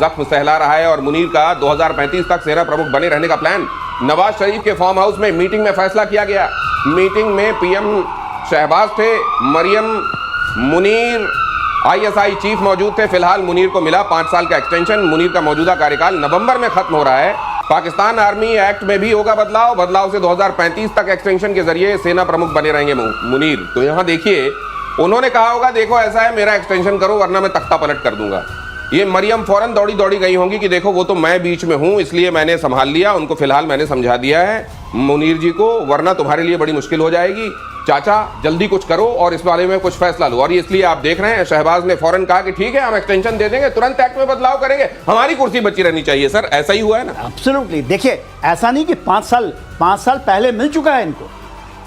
जख्म सहला रहा है और मुनीर का 2035 तक सेना प्रमुख बने रहने का प्लान। नवाज शरीफ के फार्म हाउस में मीटिंग में फैसला किया गया। मीटिंग में पीएम शहबाज थे, मरियम, मुनीर, आईएसआई चीफ मौजूद थे। फिलहाल मुनीर को मिला 5 साल का एक्सटेंशन। मुनीर का मौजूदा कार्यकाल नवंबर में खत्म हो रहा है। पाकिस्तान आर्मी एक्ट में भी होगा बदलाव से 2035 तक एक्सटेंशन के जरिए सेना प्रमुख बने रहेंगे मुनीर। तो यहां देखिए, उन्होंने कहा होगा देखो ऐसा है, मेरा एक्सटेंशन करो वरना मैं तख्ता पलट कर दूंगा। ये मरियम फौरन दौड़ी गई होंगी कि देखो वो तो मैं बीच में हूं, इसलिए मैंने संभाल लिया। उनको फिलहाल मैंने समझा दिया है मुनीर जी को, वरना तुम्हारे लिए बड़ी मुश्किल हो जाएगी। चाचा जल्दी कुछ करो और इस बारे में कुछ फैसला लो। और इसलिए आप देख रहे हैं शहबाज ने फौरन कहा कि ठीक है हम एक्सटेंशन दे देंगे, तुरंत एक्ट में बदलाव करेंगे, हमारी कुर्सी बची रहनी चाहिए। सर ऐसा ही हुआ है ना? एब्सोल्युटली। देखिए ऐसा नहीं कि 5 साल पहले मिल चुका है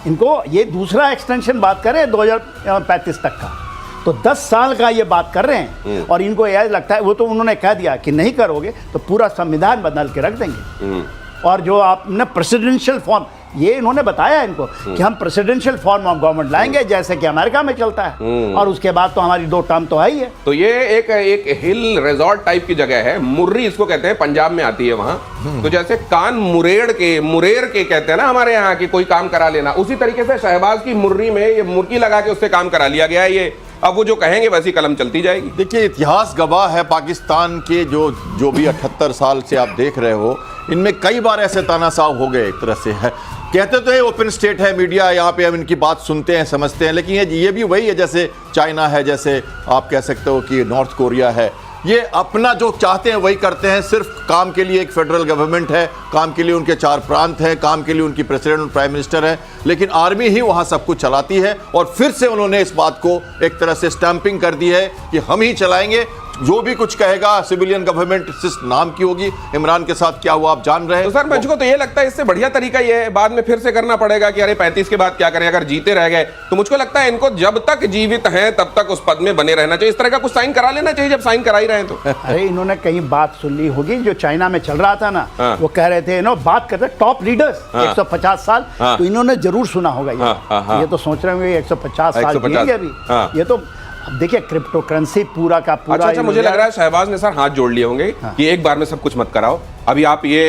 इनको ये दूसरा एक्सटेंशन बात करें 2035 तक का, तो 10 साल का ये बात कर रहे हैं। और इनको यह लगता है, वो तो उन्होंने कह दिया कि नहीं करोगे तो पूरा संविधान बदल के रख देंगे। और जो आपने प्रेसिडेंशियल फॉर्म, ये इन्होंने बताया इनको कि हम प्रेसिडेंशियल फॉर्म ऑफ गवर्नमेंट लाएंगे जैसे कि अमेरिका में चलता है, और उसके बाद तो हमारी 2 टर्म तो है ही है। तो ये एक हिल रिजॉर्ट टाइप की जगह है, मुर्री इसको कहते हैं, पंजाब में आती है वहां। तो जैसे कान मुरेर के कहते हैं ना हमारे यहाँ की कोई काम करा लेना, उसी तरीके से शहबाज की मुर्री में ये मुर्गी लगा के उससे काम करा लिया गया है। ये अब वो जो कहेंगे वैसी कलम चलती जाएगी। देखिए इतिहास गवाह है, पाकिस्तान के जो भी 78 साल से आप देख रहे हो, इनमें कई बार ऐसे तानाशाह हो गए। एक तरह से है, कहते तो है ओपन स्टेट है, मीडिया यहाँ पे हम इनकी बात सुनते हैं समझते हैं, लेकिन ये भी वही है जैसे चाइना है, जैसे आप कह सकते हो कि नॉर्थ कोरिया है। ये अपना जो चाहते हैं वही करते हैं। सिर्फ काम के लिए एक फेडरल गवर्नमेंट है, काम के लिए उनके 4 प्रांत हैं, काम के लिए उनकी प्रेसिडेंट और प्राइम मिनिस्टर है, लेकिन आर्मी ही वहाँ सब कुछ चलाती है। और फिर से उन्होंने इस बात को एक तरह से स्टैंपिंग कर दी है कि हम ही चलाएंगे, जो भी कुछ कहेगा। सिविलियन गवर्नमेंट सिर्फ नाम की होगी। इमरान के साथ क्या हुआ आप जान रहे हैं। तो सर मुझको तो ये लगता है इससे बढ़िया तरीका ये है, बाद में फिर से करना पड़ेगा कि अरे 35 के बाद क्या करें, अगर जीते रह गए तो मुझको लगता है इनको जब तक जीवित हैं तब तक उस पद में बने रहना चाहिए। इस तरह का कुछ साइन करा लेना चाहिए जब साइन करा ही रहे तो। अरे इन्होंने कहीं बात सुन ली होगी, जो चाइना में चल रहा था ना, वो कह रहे थे बात करते टॉप लीडर्स 150 साल, तो इन्होंने जरूर सुना होगा ये तो सोच रहे होंगे 150 साल जिएंगे अभी। ये तो अब देखिए क्रिप्टो करेंसी पूरा का पूरा। अच्छा मुझे लग रहा है शहबाज ने सर हाथ जोड़ लिए होंगे कि एक बार में सब कुछ मत कराओ, अभी आप ये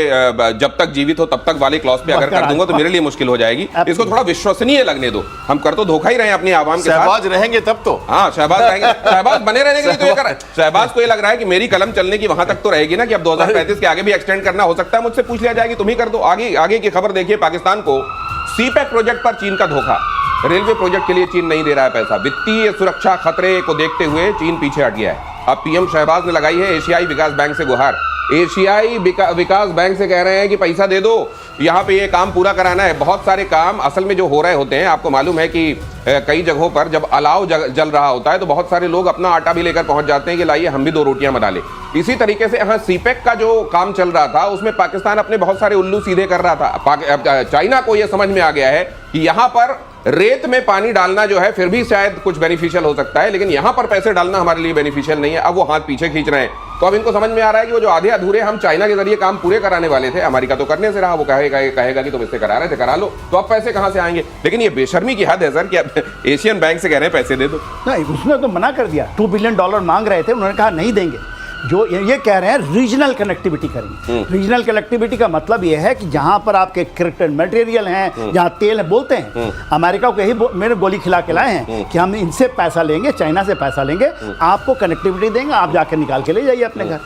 जब तक जीवित हो तब तक वाले क्लॉज पे अगर कर दूंगा तो मेरे लिए मुश्किल हो जाएगी। इसको थोड़ा विश्वसनीय लगने दो। हम कर तो धोखा ही रहे हैं अपनी आवाम के साथ। शहबाज रहेंगे तब तो। हाँ शहबाज रहेंगे, शहबाज बने रहने के लिए तो ये कर रहा है। शहबाज को ये लग रहा है कि मेरी कलम चलने की वहां तक तो रहेगी ना, कि अब 2035 के आगे भी एक्सटेंड करना हो सकता है। मुझसे पूछ लिया जाएगी तुम ही कर दो। आगे की खबर देखिए, पाकिस्तान को सीपैक प्रोजेक्ट पर चीन का धोखा। रेलवे प्रोजेक्ट के लिए चीन नहीं दे रहा है पैसा। वित्तीय सुरक्षा खतरे को देखते हुए चीन पीछे हट गया है। अब पीएम शहबाज ने लगाई है एशियाई विकास बैंक से गुहार। एशियाई विकास बैंक से कह रहे हैं कि पैसा दे दो, यहाँ पे ये काम पूरा कराना है। बहुत सारे काम असल में जो हो रहे होते हैं, आपको मालूम है कि कई जगहों पर जब अलाव जल रहा होता है तो बहुत सारे लोग अपना आटा भी लेकर पहुंच जाते हैं कि लाइए हम भी 2 रोटियां बना ले। इसी तरीके से यहाँ सीपेक का जो काम चल रहा था उसमें पाकिस्तान अपने बहुत सारे उल्लू सीधे कर रहा था। चाइना को यह समझ में आ गया है कि यहाँ पर रेत में पानी डालना जो है फिर भी शायद कुछ बेनिफिशियल हो सकता है, लेकिन यहां पर पैसे डालना हमारे लिए बेनिफिशियल नहीं है। अब वो हाथ पीछे खींच रहे हैं। तो अब इनको समझ में आ रहा है कि वो जो आधे अधूरे हम चाइना के जरिए काम पूरे कराने वाले थे, अमेरिका तो करने से रहा, वो कहेगा कि तुम इससे करा रहे थे, करा लो, तो अब पैसे कहां से आएंगे। लेकिन ये बेशर्मी की हद है सर कि अब एशियन बैंक से कह रहे हैं पैसे दे दो। नहीं, उसने तो मना कर दिया। $2 बिलियन मांग रहे थे, उन्होंने कहा नहीं देंगे। जो ये कह रहे हैं रीजनल कनेक्टिविटी करेंगे। रीजनल कनेक्टिविटी का मतलब ये है कि जहां पर आपके क्रिटिकल मटेरियल हैं, जहां तेल है, बोलते हैं अमेरिका को यही मेरे गोली खिला के लाए हैं कि हम इनसे पैसा लेंगे, चाइना से पैसा लेंगे, आपको कनेक्टिविटी देंगे, आप जाकर निकाल के ले जाइए अपने घर।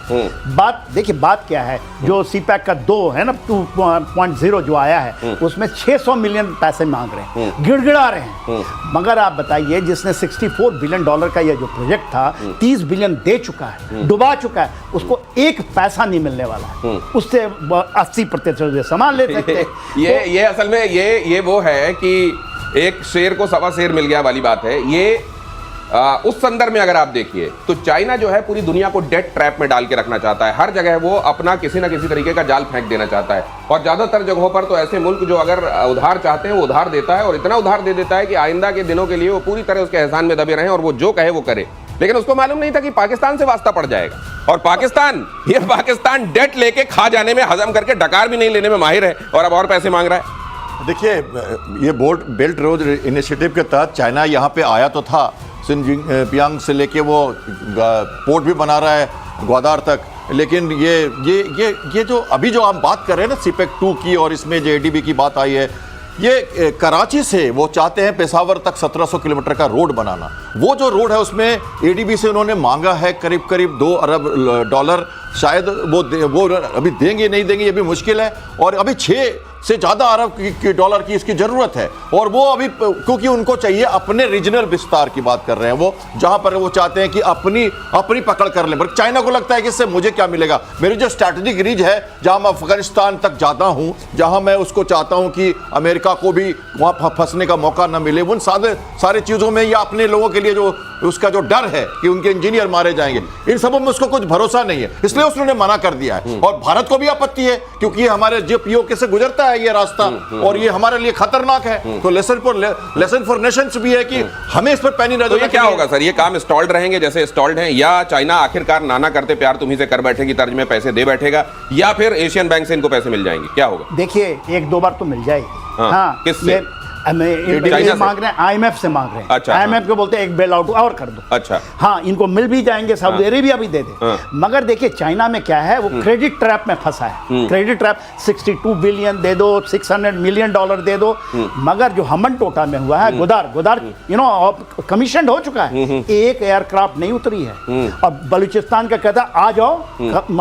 बात देखिए, बात क्या है, जो सीपैक का 2 है ना 2.0 जो आया है, उसमें 600 मिलियन पैसे मांग रहे हैं, गिड़गिड़ा रहे हैं। मगर आप बताइए, जिसने $64 बिलियन का ये जो प्रोजेक्ट था 30 बिलियन दे चुका है, डुबा चुका है, उसको 1 पैसा नहीं मिलने वाला है। उससे 80% सामान ले सकते हैं। ये असल में ये वो है कि एक शेर को 1.25 शेर मिल गया वाली बात है। ये उस संदर्भ में अगर आप देखिए तो चाइना जो है पूरी दुनिया को डेट ट्रैप में डाल के रखना चाहता है। हर जगह वो अपना किसी ना किसी तरीके का जाल फेंक देना चाहता है। और ज्यादातर जगहों पर तो ऐसे मुल्क जो अगर उधार चाहते हैं वो उधार देता है, और इतना उधार दे देता है कि आइंदा के दिनों के लिए वो पूरी तरह उसके एहसान में दबे रहें और वो जो कहे वो करे। लेकिन उसको मालूम नहीं था कि पाकिस्तान से वास्ता पड़ जाएगा, और पाकिस्तान डेट लेके खा जाने में, हजम करके डकार भी नहीं लेने में माहिर है, और अब और पैसे मांग रहा है। देखिए, ये बेल्ट रोड इनिशिएटिव के तहत चाइना यहाँ पे आया तो था, सिनजियांग से लेके वो पोर्ट भी बना रहा है ग्वादार तक, लेकिन ये जो अभी जो हम बात कर रहे हैं ना सीपेक 2 की, और इसमें जो एडीबी की बात आई है, ये कराची से वो चाहते हैं पेशावर तक 1700 किलोमीटर का रोड बनाना। वो जो रोड है उसमें एडीबी से उन्होंने मांगा है करीब करीब $2 अरब। शायद वो अभी देंगे नहीं देंगे ये भी मुश्किल है, और अभी 6 से ज़्यादा अरब की डॉलर की इसकी ज़रूरत है। और वो अभी क्योंकि उनको चाहिए अपने रीजनल विस्तार की बात कर रहे हैं वो, जहाँ पर वो चाहते हैं कि अपनी पकड़ कर लें। बल्कि चाइना को लगता है कि इससे मुझे क्या मिलेगा, मेरी जो स्ट्रैटेजिक रीज है जहाँ मैं अफगानिस्तान तक जाता हूँ, जहाँ मैं उसको चाहता हूँ कि अमेरिका को भी वहाँ फंसने का मौका न मिले, उन सारे चीज़ों में या अपने लोगों के लिए जो उसका जो डर है कि उनके इंजीनियर मारे जाएंगे, इन सबों में उसको कुछ भरोसा नहीं है, इसलिए उसने मना कर दिया है। और भारत को भी आपत्ति है क्योंकि ये हमारे जो पीओके से गुजरता है ये रास्ता, और ये हमारे लिए खतरनाक है। तो लेसन फॉर नेशंस भी है कि हमें इस पर पैनी नजर। तो ये क्या होगा सर, ये काम स्टॉल्ड रहेंगे जैसे स्टॉल्ड हैं, या चाइना आखिरकार नाना करते प्यार तुम्ही से कर बैठे की तर्ज में पैसे दे बैठेगा, या फिर एशियन बैंक से इनको पैसे मिल जाएंगे, क्या होगा? देखिए 1-2 बार तो मिल जाएगी। हाँ, किससे? ये मांग रहे हैं, आईएमएफ से मांग रहे हैं। अच्छा, आईएमएफ को बोलते हैं एक बेल आउट और कर दो। अच्छा, हाँ, इनको मिल भी जाएंगे, सऊदी अरेबिया भी दे दे। मगर देखिए चाइना में क्या है, वो क्रेडिट ट्रैप में फंसा है। क्रेडिट ट्रैप 62 बिलियन दे दो, $600 मिलियन दे दो, मगर जो हमन टोटा में हुआ है, गुदार कमीशन हो चुका है, एक एयरक्राफ्ट नहीं उतरी है। और बलूचिस्तान का कहता है आ जाओ,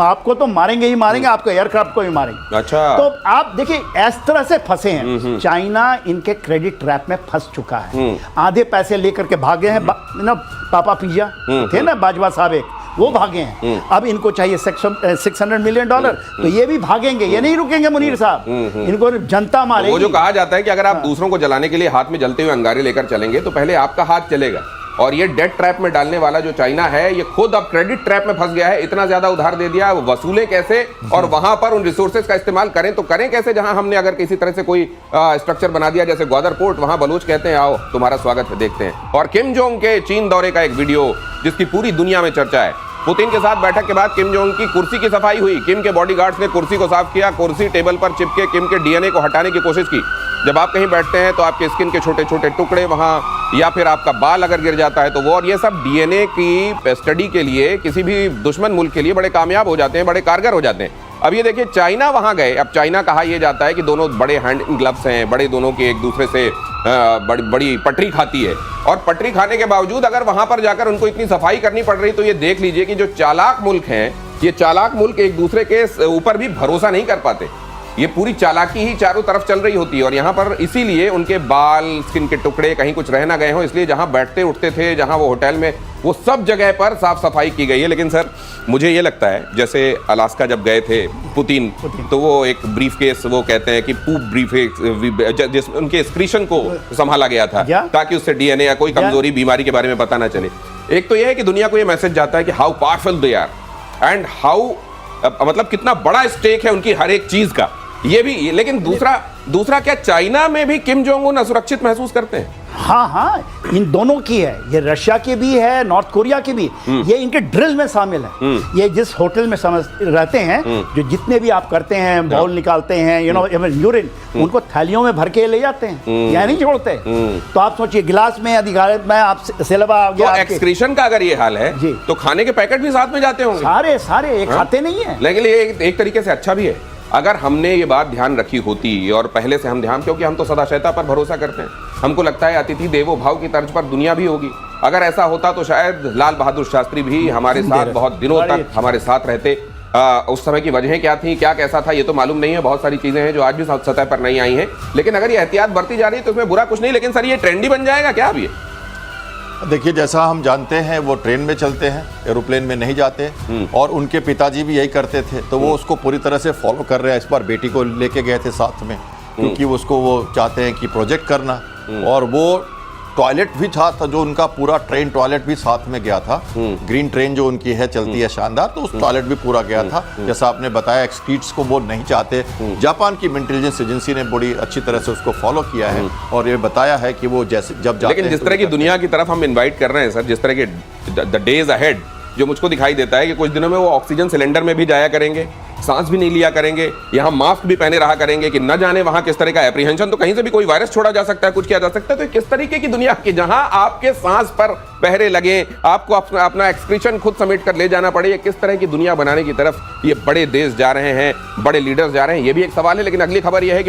आपको तो मारेंगे ही मारेंगे, आपको एयरक्राफ्ट को भी मारेंगे। अच्छा, तो आप देखिए इस तरह से फंसे हैं। चाइना इनके क्रेडिट ट्रैप में फंस चुका है। आधे पैसे लेकर के भागे हैं ना, पापा पिज्जा थे ना बाजवा साहब, एक वो भागे हैं। अब इनको चाहिए $600 मिलियन, तो ये भी भागेंगे, ये नहीं रुकेंगे मुनीर साहब, इनको जनता मारेगी। वो जो कहा जाता है कि अगर आप दूसरों को जलाने के लिए हाथ में जलते हुए अंगारे लेकर चलेंगे तो पहले आपका हाथ चलेगा। और ये डेट ट्रैप में डालने वाला जो चाइना है, ये खुद अब क्रेडिट ट्रैप में फंस गया है। इतना ज्यादा उधार दे दिया, वो वसूले कैसे, और वहां पर उन रिसोर्सेज का इस्तेमाल करें तो करें कैसे, जहां हमने अगर किसी तरह से कोई स्ट्रक्चर बना दिया, जैसे ग्वादर पोर्ट, वहां बलूच कहते हैं आओ तुम्हारा स्वागत है, देखते हैं। और किम जोंग के चीन दौरे का एक वीडियो जिसकी पूरी दुनिया में चर्चा है। पुतिन के साथ बैठक के बाद किम जोंग की कुर्सी की सफाई हुई। किम के बॉडीगार्ड्स ने कुर्सी को साफ किया, कुर्सी टेबल पर चिपके किम के डीएनए को हटाने की कोशिश की। जब आप कहीं बैठते हैं तो आपके स्किन के छोटे छोटे टुकड़े वहां, या फिर आपका बाल अगर गिर जाता है तो वो, और ये सब डीएनए की स्टडी के लिए किसी भी दुश्मन मुल्क के लिए बड़े कामयाब हो जाते हैं, बड़े कारगर हो जाते हैं। अब ये देखिए चाइना वहां गए। अब चाइना कहा यह जाता है कि दोनों बड़े हैंड इन ग्लव्स हैं, बड़े दोनों के एक दूसरे से बड़ी पटरी खाती है, और पटरी खाने के बावजूद अगर वहां पर जाकर उनको इतनी सफाई करनी पड़ रही, तो ये देख लीजिए कि जो चालाक मुल्क हैं, ये चालाक मुल्क एक दूसरे के ऊपर भी भरोसा नहीं कर पाते। ये पूरी चालाकी ही चारों तरफ चल रही होती है, और यहाँ पर इसीलिए उनके बाल, स्किन के टुकड़े कहीं कुछ रह ना गए हों, इसलिए जहाँ बैठते उठते थे, जहाँ वो होटल में, वो सब जगह पर साफ सफाई की गई है। लेकिन सर मुझे ये लगता है जैसे अलास्का जब गए थे पुतिन, तो वो एक ब्रीफ केस, वो कहते हैं कि पूप ब्रीफ, जिसमें उनके एक्सक्रीशन को संभाला गया था ताकि उससे डीएनए या कोई कमजोरी बीमारी के बारे में पता ना चले। एक तो यह है कि दुनिया को ये मैसेज जाता है कि how powerful they are and how, मतलब कितना बड़ा स्टेक है उनकी हर एक चीज का, ये भी। लेकिन दूसरा क्या चाइना में भी किम जोंग उन असुरक्षित महसूस करते हैं? हाँ, इन दोनों की है, ये रशिया की भी है, नॉर्थ कोरिया की भी। ये इनके ड्रिल में शामिल है। ये जिस होटल में रहते हैं, जो जितने भी आप करते हैं, बाउल निकालते हैं, यूरिन, उनको थैलियों में भर के ले जाते हैं, या नहीं छोड़ते। तो आप सोचिए गिलास में अधिकार में आप सेलेबा आ गया। तो एक्सक्रीशन का अगर ये हाल है तो खाने के पैकेट भी साथ में जाते होंगे सारे खाते नहीं है। लेकिन ये एक तरीके से अच्छा भी है। अगर हमने ये बात ध्यान रखी होती, और पहले से हम ध्यान, क्योंकि हम तो सदाशयता पर भरोसा करते हैं, हमको लगता है अतिथि देवो भाव की तर्ज पर दुनिया भी होगी। अगर ऐसा होता तो शायद लाल बहादुर शास्त्री भी हमारे साथ बहुत दिनों तक हमारे साथ रहते। उस समय की वजहें क्या थी, क्या कैसा था, ये तो मालूम नहीं है। बहुत सारी चीजें हैं जो आज भी सतह पर नहीं आई हैं, लेकिन अगर ये एहतियात बरती जा रही है तो उसमें बुरा कुछ नहीं। लेकिन सर ये ट्रेंडी बन जाएगा क्या अब ये? देखिए जैसा हम जानते हैं वो ट्रेन में चलते हैं, एरोप्लेन में नहीं जाते, और उनके पिताजी भी यही करते थे, तो वो उसको पूरी तरह से फॉलो कर रहे हैं। इस बार बेटी को लेके गए थे साथ में, क्योंकि उसको वो चाहते हैं कि प्रोजेक्ट करना, और वो टॉयलेट भी था जो उनका पूरा ट्रेन टॉयलेट भी साथ में गया था। ग्रीन ट्रेन जो उनकी है चलती है शानदार, तो उस टॉयलेट भी पूरा गया था। जैसा आपने बताया एक्सक्रीट्स को वो नहीं चाहते। जापान की इंटेलिजेंस एजेंसी ने बड़ी अच्छी तरह से उसको फॉलो किया है, और ये बताया है कि वो जैसे जब जाते लेकिन जिस तरह की दुनिया की तरफ हम इन्वाइट कर रहे हैं सर, जिस तरह के द डेज अहेड जो मुझको दिखाई देता है कि कुछ दिनों में वो ऑक्सीजन सिलेंडर में भी जाया करेंगे, सांस भी नहीं लिया करेंगे, यहाँ मास्क भी पहने रहा करेंगे कि न जाने वहां किस तरह का एप्रीहेंशन, तो कहीं से भी कोई वायरस छोड़ा जा सकता है, कुछ किया जा सकता है। तो किस तरीके की दुनिया की जहां आपके सांस पर पहरे लगे, आपको अपना एक्सक्रीशन खुद समेट कर ले जाना पड़े, किस तरह की दुनिया बनाने की तरफ ये बड़े देश जा रहे हैं, बड़े लीडर्स जा रहे हैं, ये भी एक सवाल है। लेकिन अगली खबर यह है कि